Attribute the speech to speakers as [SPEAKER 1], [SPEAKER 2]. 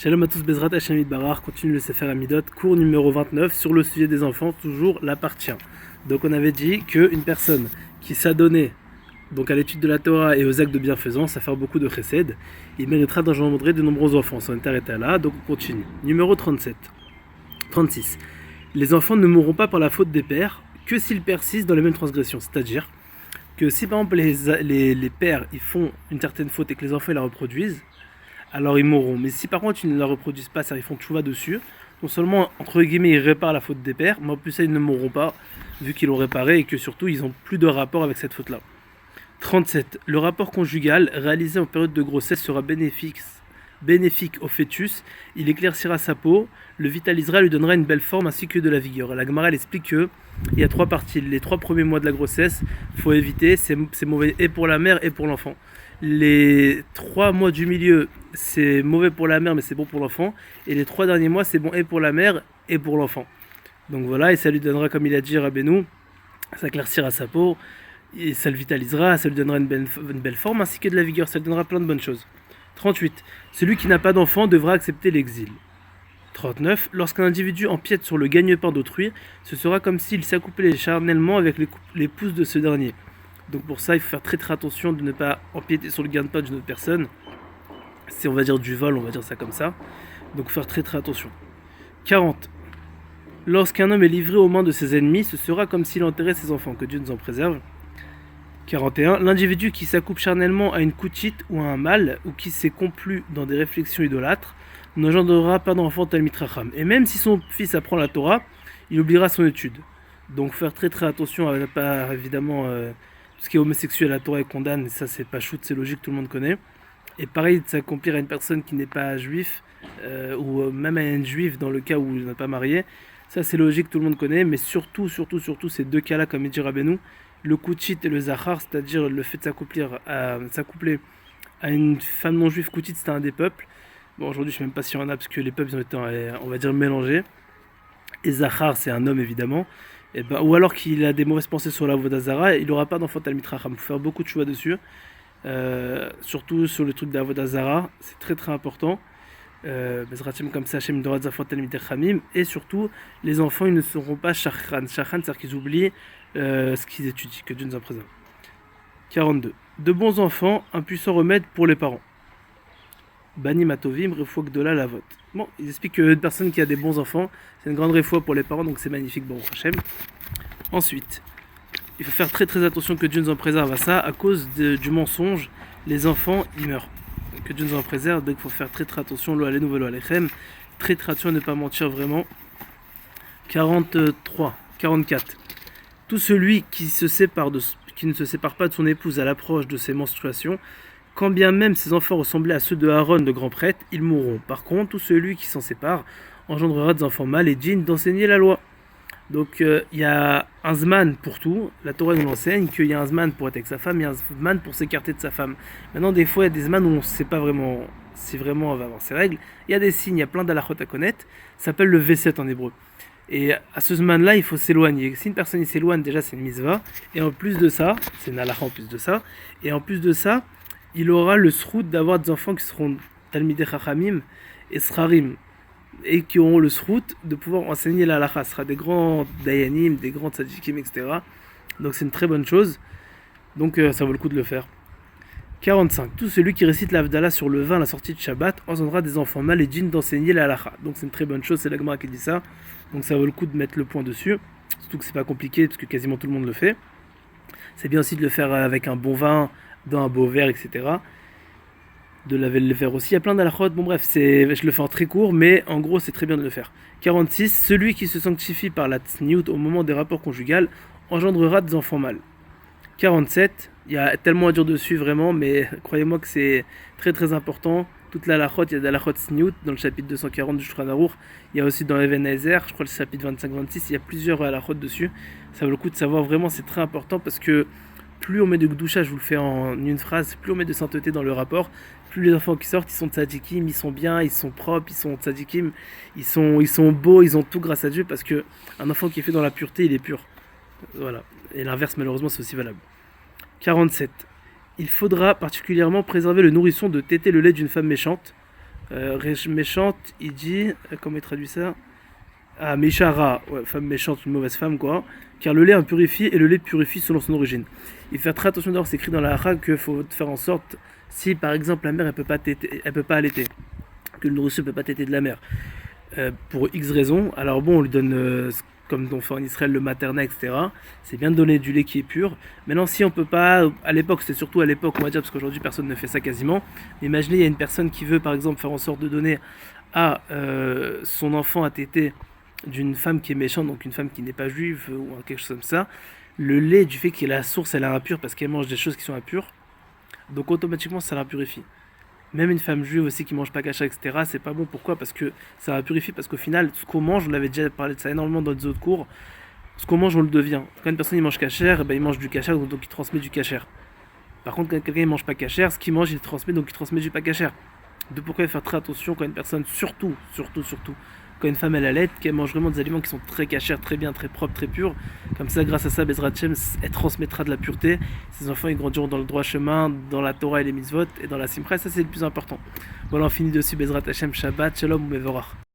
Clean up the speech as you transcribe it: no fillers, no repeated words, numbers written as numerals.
[SPEAKER 1] Shalom à tous, Bezrat Hashem Barar, continue le Sefer Amidot, cours numéro 29 sur le sujet des enfants, toujours l'appartient. Donc on avait dit qu'une personne qui s'adonnait donc à l'étude de la Torah et aux actes de bienfaisance, à faire beaucoup de chesed, il méritera d'engendrer de nombreux enfants. On s'en est arrêté là, donc on continue. Numéro 36. Les enfants ne mourront pas par la faute des pères que s'ils persistent dans les mêmes transgressions. C'est-à-dire que si par exemple les pères ils font une certaine faute et que les enfants ils la reproduisent, alors ils mourront. Mais si par contre ils ne la reproduisent pas, c'est-à-dire ils font tchouva dessus, non seulement entre guillemets ils réparent la faute des pères, mais en plus ça ils ne mourront pas, vu qu'ils l'ont réparé et que surtout ils n'ont plus de rapport avec cette faute-là. 37. Le rapport conjugal réalisé en période de grossesse sera bénéfique au fœtus, il éclaircira sa peau, le vitalisera, lui donnera une belle forme ainsi que de la vigueur. La Gemara elle explique qu'il y a trois parties. Les 3 premiers mois de la grossesse, il faut éviter, c'est mauvais et pour la mère et pour l'enfant. Les 3 mois du milieu, c'est mauvais pour la mère mais c'est bon pour l'enfant. Et les 3 derniers mois, c'est bon et pour la mère et pour l'enfant. Donc voilà, et ça lui donnera, comme il a dit Rabbeinu, ça éclaircira sa peau, et ça le vitalisera, ça lui donnera une belle forme ainsi que de la vigueur, ça lui donnera plein de bonnes choses. 38. Celui qui n'a pas d'enfant devra accepter l'exil. 39. Lorsqu'un individu empiète sur le gagne-pain d'autrui, ce sera comme s'il s'accouplait charnellement avec l'épouse de ce dernier. Donc pour ça, il faut faire très très attention de ne pas empiéter sur le gagne-pain d'une autre personne. C'est on va dire du vol, on va dire ça comme ça. Donc faire très très attention. 40. Lorsqu'un homme est livré aux mains de ses ennemis, ce sera comme s'il enterrait ses enfants, que Dieu nous en préserve. 41. L'individu qui s'accouple charnellement à une coutite ou à un mâle, ou qui s'est complu dans des réflexions idolâtres, n'engendrera pas d'enfant Talmid Chacham. Et même si son fils apprend la Torah, il oubliera son étude. Donc faire très très attention à ne pas, évidemment, tout ce qui est homosexuel, la Torah condamne, et ça c'est pas shoot, c'est logique, tout le monde connaît. Et pareil, de s'accomplir à une personne qui n'est pas juif, ou même à une juive dans le cas où il n'est pas marié, ça c'est logique, tout le monde connaît, mais surtout, ces deux cas-là, comme il dit Rabbeinu, le Kouchit et le Zachar, c'est-à-dire le fait de s'accoupler à une femme non juive. Kouchit, c'était un des peuples. Bon, aujourd'hui, je ne sais même pas s'il y en a, parce que les peuples ont été, on va dire, mélangés. Et Zachar, c'est un homme, évidemment. Et ben, ou alors qu'il a des mauvaises pensées sur la Avodah Zara, il n'aura pas d'enfant Talmid Chacham. Il faut faire beaucoup de choix dessus. Surtout sur le truc d'Avodah Zara, c'est très très important. Bezratim comme ça, Hashem donnera des enfants Talmid Chachamim. Et surtout, les enfants, ils ne seront pas shachan. Shachan, c'est-à-dire qu'ils oublient ce qu'ils étudient, que Dieu nous en préserve. 42. De bons enfants, un puissant remède pour les parents. Bani Matovim, refouak de la lavote. Bon, ils expliquent qu'une personne qui a des bons enfants, c'est une grande refoua pour les parents, donc c'est magnifique, bon Hachem. Ensuite, il faut faire très très attention que Dieu nous en préserve à ça, à cause du mensonge, les enfants ils meurent. Que Dieu nous en préserve, donc il faut faire très très attention, lo alenu velo alechem, très très attention à ne pas mentir vraiment. 44. Tout celui qui ne se sépare pas de son épouse à l'approche de ses menstruations, quand bien même ses enfants ressemblaient à ceux de Aaron, le grand prêtre, ils mourront. Par contre, tout celui qui s'en sépare engendrera des enfants mâles et dignes d'enseigner la loi. Donc il y a un zman pour tout. La Torah nous enseigne qu'il y a un zman pour être avec sa femme, il y a un zman pour s'écarter de sa femme. Maintenant, des fois, il y a des zman où on ne sait pas vraiment si vraiment on va avoir ses règles. Il y a des signes, il y a plein d'alachot à connaître. Ça s'appelle le V7 en hébreu. Et à ce zman-là, il faut s'éloigner. Si une personne s'éloigne, déjà c'est une mitzvah. Et en plus de ça, c'est une halakha en plus de ça. Et en plus de ça, il aura le srout d'avoir des enfants qui seront Talmidei Chachamim et Srarim. Et qui auront le srout de pouvoir enseigner la halakha. Ce sera des grands dayanim, des grands tzadikim, etc. Donc c'est une très bonne chose. Donc ça vaut le coup de le faire. 45. Tout celui qui récite l'Avdallah sur le vin à la sortie de Shabbat engendrera des enfants mâles et dignes d'enseigner la halakha. Donc c'est une très bonne chose, c'est la Gemara qui dit ça. Donc ça vaut le coup de mettre le point dessus. Surtout que c'est pas compliqué parce que quasiment tout le monde le fait. C'est bien aussi de le faire avec un bon vin, dans un beau verre, etc. De laver le verre aussi. Il y a plein d'halachot. Bon bref, je le fais en très court, mais en gros c'est très bien de le faire. 46. Celui qui se sanctifie par la tsniout au moment des rapports conjugaux engendrera des enfants mâles. 47. Il y a tellement à dire dessus vraiment, mais croyez-moi que c'est très très important. Toute la halachot, il y a de la halachot sniout dans le chapitre 240 du Shulchan Aruch. Il y a aussi dans Even Ezer, je crois le chapitre 25-26, il y a plusieurs halachot dessus. Ça vaut le coup de savoir vraiment, c'est très important parce que plus on met de gdoucha, je vous le fais en une phrase, plus on met de sainteté dans le rapport, plus les enfants qui sortent, ils sont tzadikim, ils sont bien, ils sont propres, ils sont tzadikim, ils sont beaux, ils ont tout grâce à Dieu parce que un enfant qui est fait dans la pureté, il est pur. Voilà. Et l'inverse, malheureusement, c'est aussi valable. 47. Il faudra particulièrement préserver le nourrisson de téter le lait d'une femme méchante, Méchante, il dit, comment il traduit ça? Ah, Meshara, ouais, femme méchante, une mauvaise femme, quoi. Car le lait impurifie et le lait purifie selon son origine. Il fait très attention d'ailleurs, c'est écrit dans la hara qu'il faut faire en sorte, si par exemple la mère elle peut pas allaiter, que le nourrisson ne peut pas téter de la mère, pour X raisons, alors bon, on lui donne, comme on fait en Israël, le maternel, etc. C'est bien de donner du lait qui est pur. Maintenant, si on peut pas, à l'époque, c'est surtout à l'époque, on va dire, parce qu'aujourd'hui personne ne fait ça quasiment, mais imaginez, il y a une personne qui veut par exemple faire en sorte de donner à son enfant à téter d'une femme qui est méchante, donc une femme qui n'est pas juive ou quelque chose comme ça, le lait, du fait que la source elle est impure parce qu'elle mange des choses qui sont impures, donc automatiquement ça l'impurifie. Même une femme juive aussi qui mange pas kasher, etc., c'est pas bon. Pourquoi? Parce que ça impurifie, parce qu'au final, ce qu'on mange, on avait déjà parlé de ça énormément dans les autres cours, ce qu'on mange, on le devient. Quand une personne il mange kasher, ben, il mange du kasher, donc il transmet du kasher. Par contre, quand quelqu'un il mange pas kasher, ce qu'il mange, il transmet, donc il transmet du pas kasher. De pourquoi faire très attention quand une personne, surtout, quand une femme elle allait, qu'elle mange vraiment des aliments qui sont très cachers, très bien, très propres, très purs. Comme ça, grâce à ça, Bezrat Hashem, elle transmettra de la pureté. Ses enfants ils grandiront dans le droit chemin, dans la Torah et les mitzvot, et dans la simcha. Ça, c'est le plus important. Voilà, on finit dessus. Bezrat Hashem, Shabbat, Shalom ou Mevorach.